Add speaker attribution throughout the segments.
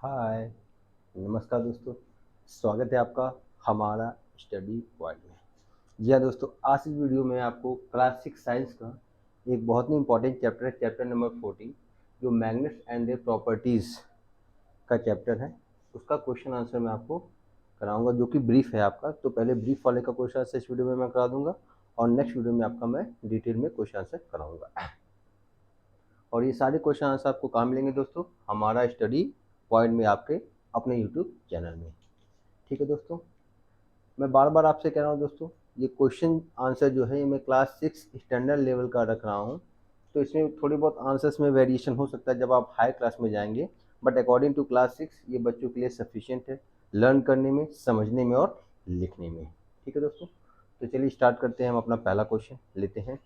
Speaker 1: हाय, नमस्कार दोस्तों। स्वागत है आपका हमारा स्टडी पॉइंट में। जी हाँ दोस्तों, आज इस वीडियो में आपको क्लास 6 साइंस का एक बहुत ही इंपॉर्टेंट चैप्टर है, चैप्टर नंबर 14, जो मैग्नेट्स एंड देयर प्रॉपर्टीज़ का चैप्टर है। उसका क्वेश्चन आंसर मैं आपको कराऊंगा, जो कि ब्रीफ है आपका। तो पहले ब्रीफ वाले का क्वेश्चन आंसर इस वीडियो में मैं करा दूंगा, और नेक्स्ट वीडियो में आपका मैं डिटेल में क्वेश्चन आंसर कराऊंगा। और ये सारे क्वेश्चन आंसर आपको कहाँ मिलेंगे दोस्तों? हमारा स्टडी पॉइंट में, आपके अपने यूट्यूब चैनल में। ठीक है दोस्तों, मैं बार बार आपसे कह रहा हूँ दोस्तों, ये क्वेश्चन आंसर जो है ये मैं क्लास 6 स्टैंडर्ड लेवल का रख रहा हूँ। तो इसमें थोड़ी बहुत आंसर्स में वेरिएशन हो सकता है जब आप हाई क्लास में जाएंगे, बट अकॉर्डिंग टू क्लास 6 ये बच्चों के लिए सफिशिएंट है लर्न करने में, समझने में और लिखने में। ठीक है दोस्तों, तो चलिए स्टार्ट करते हैं। हम अपना पहला क्वेश्चन लेते हैं।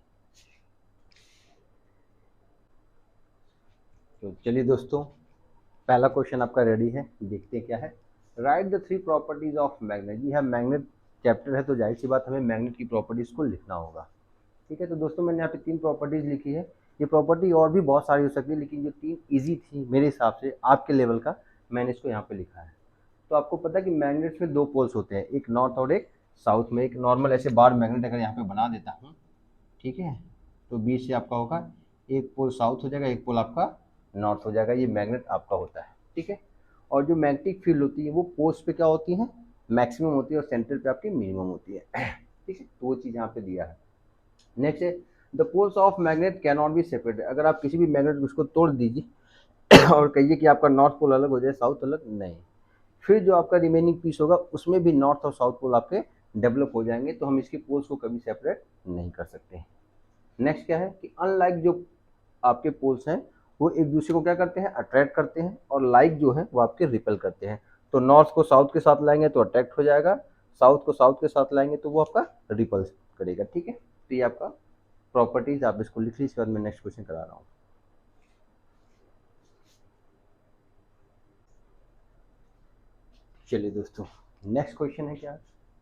Speaker 1: तो चलिए दोस्तों, पहला क्वेश्चन आपका रेडी है, देखते हैं क्या है। Write the 3 properties of magnet. जी हाँ, मैग्नेट चैप्टर है तो जाहिर सी बात हमें मैग्नेट की प्रॉपर्टीज को लिखना होगा। ठीक है, तो दोस्तों मैंने यहाँ पे 3 प्रॉपर्टीज लिखी है। ये प्रॉपर्टी और भी बहुत सारी हो सकती है, लेकिन जो 3 इजी थी मेरे हिसाब से आपके लेवल का, मैंने इसको यहाँ पे लिखा है। तो आपको पता है कि मैग्नेट्स में 2 पोल्स होते हैं, एक नॉर्थ और एक साउथ में। एक नॉर्मल ऐसे बार मैग्नेट अगर यहाँ पे बना देता हूँ, ठीक है, तो बीच से आपका होगा, एक पोल साउथ हो जाएगा, एक पोल आपका नॉर्थ हो जाएगा। ये मैग्नेट आपका होता है। ठीक है, और जो मैग्नेटिक फील्ड होती है वो पोल्स पे क्या होती है, मैक्सिमम होती है, और सेंटर पे आपकी मिनिमम होती है। ठीक है, तो वो चीज़ यहाँ पे दिया है। नेक्स्ट है, the poles of magnet can not be separated. अगर आप किसी भी मैग्नेट को उसको तोड़ दीजिए और कहिए कि आपका नॉर्थ पोल अलग हो जाए, साउथ अलग, नहीं, फिर जो आपका रिमेनिंग पीस होगा उसमें भी नॉर्थ और साउथ पोल आपके डेवलप हो जाएंगे, तो हम इसके पोल्स को कभी सेपरेट नहीं कर सकते। नेक्स्ट क्या है कि अनलाइक जो आपके पोल्स हैं वो एक दूसरे को क्या करते हैं, अट्रैक्ट करते हैं, और लाइक जो है वो आपके रिपेल करते हैं। तो नॉर्थ को साउथ के साथ लाएंगे तो अट्रैक्ट हो जाएगा, साउथ को साउथ के साथ लाएंगे तो वो आपका रिपल्स करेगा। ठीक है, तो ये आपका प्रॉपर्टीज, आप इसको लिख लीजिए। इसके बाद मैं नेक्स्ट क्वेश्चन करा रहा हूँ। चलिए दोस्तों, नेक्स्ट क्वेश्चन है क्या,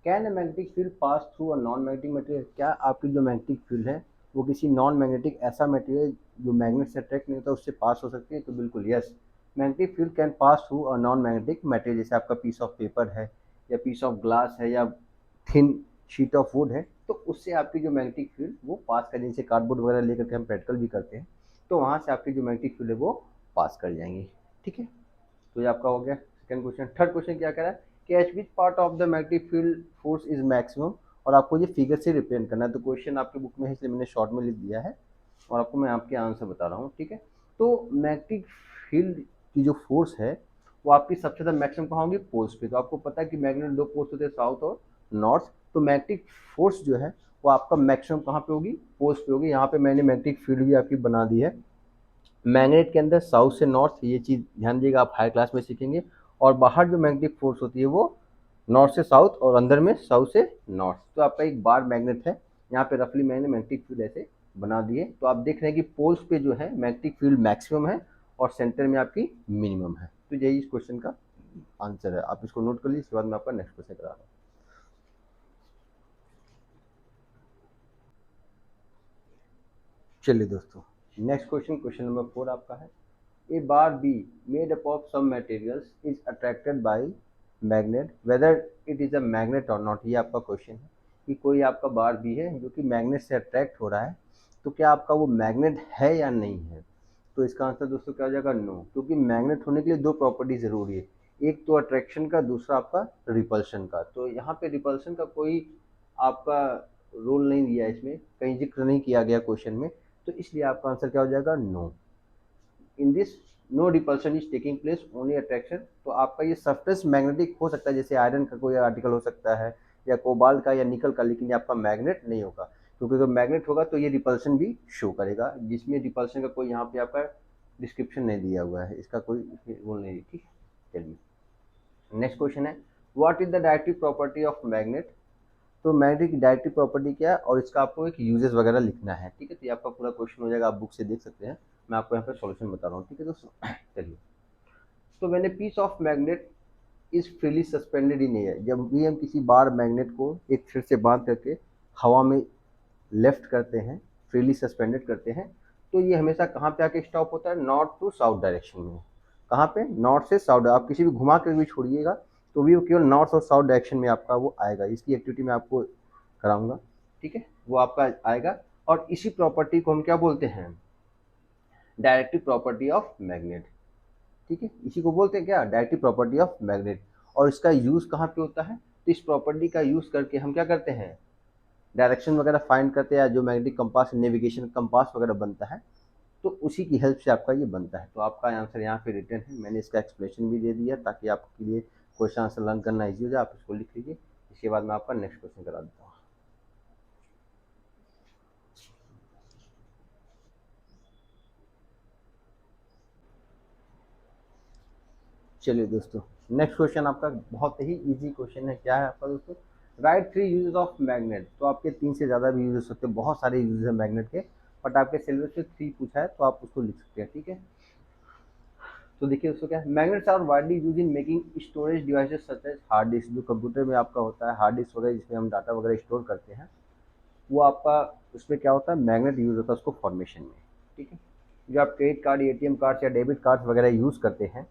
Speaker 1: can a magnetic field pass through a non magnetic material. क्या आपकी जो मैग्नेटिक फील्ड है वो किसी नॉन मैग्नेटिक ऐसा मटेरियल जो मैग्नेट से अट्रैक्ट नहीं होता उससे पास हो सकती है? तो बिल्कुल yes, magnetic field can pass through a non magnetic material. जैसे आपका पीस ऑफ पेपर है, या पीस ऑफ ग्लास है, या थिन शीट ऑफ वुड है, तो उससे आपकी जो मैग्नेटिक फील्ड वो पास कर, जैसे कार्डबोर्ड वगैरह लेकर के हम प्रैक्टिकल भी करते हैं, तो वहाँ से आपकी जो मैग्नेटिक फील्ड है वो पास कर जाएंगी। ठीक है, तो ये आपका हो गया सेकंड क्वेश्चन। थर्ड क्वेश्चन क्या कह रहा है कि H which part of the magnetic field force is maximum, और आपको ये फिगर से रिप्रेजेंट करना है। तो क्वेश्चन आपके बुक में है इसलिए मैंने शॉर्ट में लिख दिया है, और आपको मैं आपके आंसर बता रहा हूँ। ठीक है, तो मैग्नेटिक फील्ड की जो फोर्स है वो आपकी सबसे ज़्यादा मैक्सिमम कहाँ होगी, पोल्स पे। तो आपको पता है कि मैग्नेट 2 पोल्स होते हैं, साउथ और नॉर्थ। तो मैग्नेटिक फोर्स जो है वो आपका मैक्सिमम कहाँ पे होगी, पोल्स पे होगी। यहाँ पे मैंने मैग्नेटिक फील्ड भी आपकी बना दी है मैग्नेट के अंदर, साउथ से नॉर्थ। ये चीज़ ध्यान दीजिएगा, आप हाई क्लास में सीखेंगे। और बाहर जो मैग्नेटिक फोर्स होती है वो नॉर्थ से साउथ, और अंदर में साउथ से नॉर्थ। तो आपका एक बार मैग्नेट है, यहाँ पे रफली मैंने मैग्नेटिक फील्ड ऐसे बना दिए। तो आप देख रहे हैं कि पोल्स पे जो है मैग्नेटिक फील्ड मैक्सिमम है, और सेंटर में आपकी मिनिमम है। तो यही इस क्वेश्चन का आंसर है। आप इसको नोट कर लीजिए, इसके बाद मैं आपका नेक्स्ट क्वेश्चन करा रहा हूँ। चलिए दोस्तों, नेक्स्ट क्वेश्चन, क्वेश्चन नंबर 4 आपका है। A bar B made up of some materials is attracted by magnet whether it is a magnet or not। ये आपका क्वेश्चन है कि कोई आपका बार बी है जो कि मैग्नेट से अट्रैक्ट हो रहा है, तो क्या आपका वो मैग्नेट है या नहीं है? तो इसका आंसर दोस्तों क्या हो जाएगा, नो। क्योंकि मैग्नेट होने के लिए 2 प्रॉपर्टी जरूरी है, एक तो अट्रैक्शन का, दूसरा आपका रिपल्शन का। तो यहाँ पे रिपल्शन का कोई आपका रोल नहीं दिया है, इसमें कहीं जिक्र नहीं किया गया क्वेश्चन में, तो इसलिए आपका आंसर क्या हो जाएगा, no. In this no repulsion is taking place, only attraction. तो आपका ये सरफेस मैग्नेटिक हो सकता है, जैसे आयरन का कोई आर्टिकल हो सकता है, या कोबाल्ट का, या निकल का, लेकिन ये आपका मैग्नेट नहीं होगा। क्योंकि अगर मैग्नेट होगा तो ये रिपल्शन भी शो करेगा, जिसमें रिपल्शन का कोई यहाँ पे आपका डिस्क्रिप्शन नहीं दिया हुआ है, इसका कोई रोल नहीं है। ठीक है, चलिए नेक्स्ट क्वेश्चन है, what is the directive property of magnet. तो मैग्नेट की डायरेक्टिव प्रॉपर्टी क्या है, और इसका आपको एक यूजेस वगैरह लिखना है। ठीक है, तो ये आपका पूरा क्वेश्चन हो जाएगा, आप बुक से देख सकते हैं, मैं आपको यहाँ पे सॉल्यूशन बता रहा हूँ। ठीक है दोस्तों, चलिए। तो मैंने piece of magnet is freely suspended in air. जब भी हम किसी बार मैग्नेट को एक थ्रेड से बांध करके हवा में लेफ्ट करते हैं, फ्रीली सस्पेंडेड करते हैं, तो ये हमेशा कहाँ पे आके स्टॉप होता है, नॉर्थ टू साउथ डायरेक्शन में। कहाँ पे, नॉर्थ से साउथ। आप किसी भी घुमा कर भी छोड़िएगा तो भी वो केवल नॉर्थ और साउथ डायरेक्शन में आपका वो आएगा। इसकी एक्टिविटी मैं आपको कराऊंगा, ठीक है, वो आपका आएगा। और इसी प्रॉपर्टी को हम क्या बोलते हैं, डायरेक्टिव प्रॉपर्टी ऑफ मैग्नेट, ठीक है, इसी को बोलते हैं क्या, डायरेक्टिव प्रॉपर्टी ऑफ मैग्नेट। और इसका यूज़ कहाँ पे होता है, तो इस प्रॉपर्टी का यूज़ करके हम क्या करते हैं, डायरेक्शन वगैरह फाइंड करते हैं, जो मैग्नेटिक कंपास नेविगेशन कंपास वगैरह बनता है, तो उसी की हेल्प से आपका ये बनता है। तो आपका आंसर यहाँ पे रिटर्न है, मैंने इसका एक्सप्लेनेशन भी दे दिया ताकि आपके लिए क्वेश्चन आंसर लर्न करना ईजी हो जाए। आप इसको लिख लीजिए, इसके बाद मैं आपका नेक्स्ट क्वेश्चन करा देता हूँ। चलिए दोस्तों, नेक्स्ट क्वेश्चन आपका बहुत ही इजी क्वेश्चन है। क्या है आपका दोस्तों, राइट 3 यूजेस ऑफ मैग्नेट। तो आपके 3 से ज़्यादा भी यूज हो सकते हैं, बहुत सारे यूज है मैग्नेट के, बट आपके सिलेबस से 3 पूछा है तो आप उसको लिख सकते हैं, ठीक है। तो देखिए उसको क्या है, magnets are widely use in making storage devices such as hard disk. जो कंप्यूटर में आपका होता है हार्ड डिस्क वगैरह, जिसमें हम डाटा वगैरह स्टोर करते हैं, वो आपका उसमें क्या होता है, मैग्नेट यूज होता है उसको फॉर्मेशन में, ठीक है। जो आप क्रेडिट कार्ड, एटीएम कार्ड या डेबिट कार्ड वगैरह यूज़ करते हैं,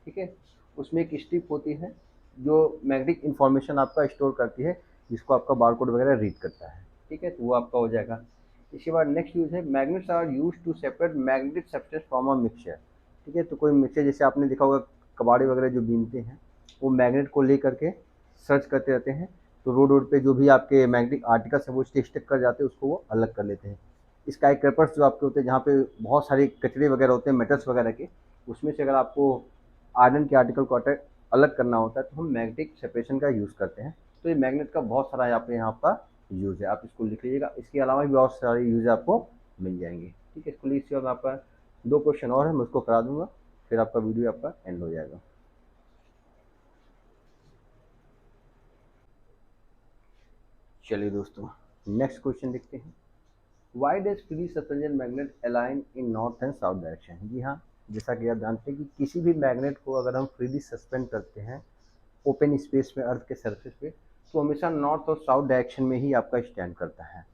Speaker 1: ठीक है, उसमें एक स्ट्रिप होती है जो मैग्नेटिक इन्फॉर्मेशन आपका स्टोर करती है, जिसको आपका बारकोड वगैरह रीड करता है, ठीक है, तो वो आपका हो जाएगा। इसके बाद नेक्स्ट यूज है, magnets are use to separate magnetic substance from a mixture, ठीक है। तो कोई मिक्सचर, जैसे आपने देखा होगा कबाड़े वगैरह जो बीनते हैं, वो मैग्नेट को ले करके सर्च करते रहते हैं, तो रोड रोड पे जो भी आपके मैग्नेटिक आर्टिकल्स हैं वो स्टिक कर जाते हैं, उसको वो अलग कर लेते हैं। स्काई क्रैपर्स जो आपके होते हैं, जहाँ पे बहुत सारे कचरे वगैरह होते हैं मेटल्स वगैरह के, उसमें से अगर आपको आयरन के आर्टिकल को अलग करना होता है तो हम मैग्नेटिक सेपरेशन का यूज़ करते हैं। तो ये मैग्नेट का बहुत सारा यहाँ का यूज़ है, आप इसको लिख लीजिएगा। इसके अलावा भी बहुत सारे यूज़ आपको मिल जाएंगे, ठीक है। इसको लिख, इसके बाद आपका 2 क्वेश्चन और है, मैं उसको करा दूंगा, फिर आपका वीडियो आपका एंड हो जाएगा। चलिए दोस्तों, नेक्स्ट क्वेश्चन देखते हैं। Why does free suspension magnet align in north and south direction. जी हाँ, जैसा कि आप जानते हैं कि किसी भी मैग्नेट को अगर हम फ्रीली सस्पेंड करते हैं ओपन स्पेस में, अर्थ के सरफेस पे, तो हमेशा नॉर्थ और साउथ डायरेक्शन में ही आपका स्टैंड करता है।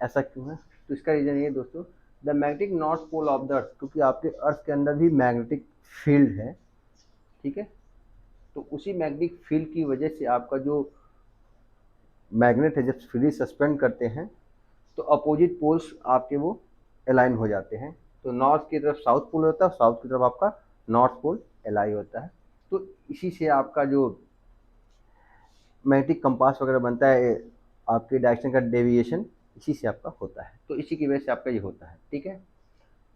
Speaker 1: ऐसा क्यों है, तो इसका रीज़न ये है दोस्तों, the magnetic north pole of the earth, क्योंकि आपके अर्थ के अंदर भी मैग्नेटिक फील्ड है, ठीक है। तो उसी मैग्नेटिक फील्ड की वजह से आपका जो मैग्नेट है, जब फ्रीली सस्पेंड करते हैं तो अपोजिट पोल्स आपके वो अलाइन हो जाते हैं। तो नॉर्थ की तरफ साउथ पोल होता है, साउथ की तरफ आपका नॉर्थ पोल अलाइन होता है। तो इसी से आपका जो मैग्नेटिक कंपास वगैरह बनता है, आपके डायरेक्शन का डेविएशन इसी से आपका होता है। तो इसी की वजह से आपका ये होता है, ठीक है।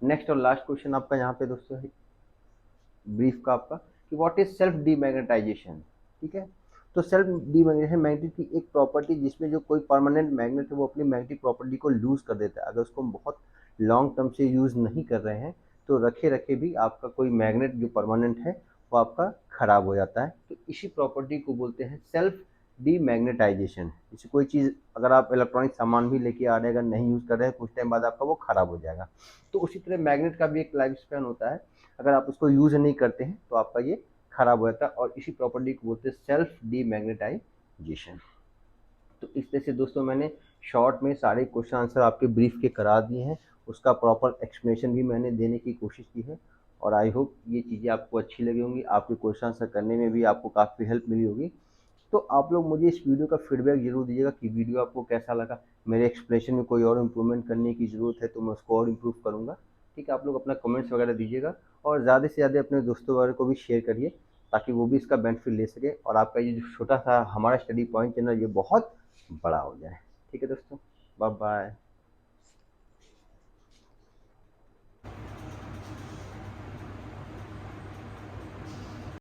Speaker 1: नेक्स्ट और लास्ट क्वेश्चन आपका यहाँ पे दोस्तों है ब्रीफ का आपका, कि व्हाट इज सेल्फ डीमैग्नेटाइजेशन, ठीक है। तो सेल्फ डीमैग्नेटाइजेशन मैग्नेट की एक प्रॉपर्टी, जिसमें जो कोई परमानेंट मैग्नेट है वो अपनी मैग्नेटिक प्रॉपर्टी को लूज कर देता है। अगर उसको हम बहुत लॉन्ग टर्म से यूज़ नहीं कर रहे हैं तो रखे रखे भी आपका कोई मैग्नेट जो परमानेंट है वो आपका खराब हो जाता है। तो इसी प्रॉपर्टी को बोलते हैं सेल्फ डीमैग्नेटाइजेशन। जैसे कोई चीज़ अगर आप इलेक्ट्रॉनिक सामान भी लेके आ रहे हैं, अगर नहीं यूज़ कर रहे हैं, कुछ टाइम बाद आपका वो खराब हो जाएगा। तो उसी तरह मैग्नेट का भी एक लाइफ स्पैन होता है, अगर आप उसको यूज़ नहीं करते हैं तो आपका ये खराब हो जाता है, और इसी प्रॉपर्टी को बोलते हैं सेल्फ डीमैग्नेटाइजेशन। तो इस तरह से दोस्तों मैंने शॉर्ट में सारे क्वेश्चन आंसर आपके ब्रीफ के करा दिए हैं, उसका प्रॉपर एक्सप्लेनेशन भी मैंने देने की कोशिश की है, और आई होप ये चीज़ें आपको अच्छी लगी होंगी, आपके क्वेश्चन आंसर करने में भी आपको काफ़ी हेल्प मिली होगी। तो आप लोग मुझे इस वीडियो का फीडबैक ज़रूर दीजिएगा कि वीडियो आपको कैसा लगा। मेरे एक्सप्लेनेशन में कोई और इम्प्रूवमेंट करने की ज़रूरत है तो मैं उसको और इम्प्रूव करूँगा, ठीक है। आप लोग अपना कमेंट्स वगैरह दीजिएगा, और ज़्यादा से ज़्यादा अपने दोस्तों वगैरह को भी शेयर करिए, ताकि वो भी इसका बेनिफिट ले सके, और आपका ये जो छोटा सा हमारा स्टडी पॉइंट चैनल ये बहुत बड़ा हो जाए, ठीक है दोस्तों। Bye bye.